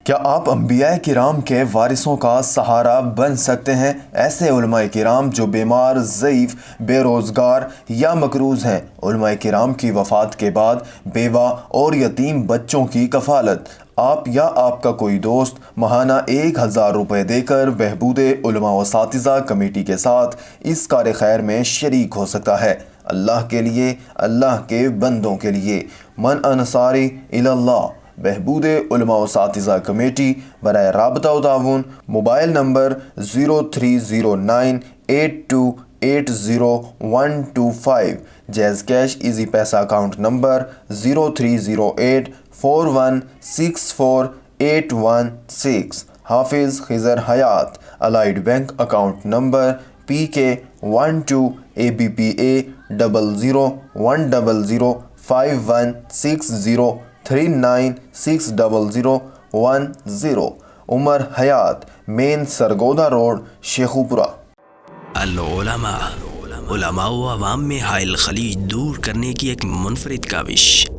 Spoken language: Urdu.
کیا آپ انبیاء کرام کے وارثوں کا سہارا بن سکتے ہیں؟ ایسے علماء کرام جو بیمار، ضعیف، بے روزگار یا مقروض ہیں۔ علماء کرام کی وفات کے بعد بیوہ اور یتیم بچوں کی کفالت۔ آپ یا آپ کا کوئی دوست ماہانہ 1000 روپے دے کر بہبود علماء و اساتذہ کمیٹی کے ساتھ اس کار خیر میں شریک ہو سکتا ہے۔ اللہ کے لیے، اللہ کے بندوں کے لیے۔ من انصاری اللہ، بہبود علماء و اساتذہ کمیٹی۔ برائے رابطہ و تعاون موبائل نمبر 030982800125، جیز کیش ایزی پیسہ اکاؤنٹ نمبر 030841648116۔ حافظ خضر حیات، allied bank account number PK12800005160396010۔ عمر حیات، مین سرگودا روڈ، شیخوپورہ۔ العلماء، علماء و عوام میں حائل خلیج دور کرنے کی ایک منفرد کاوش۔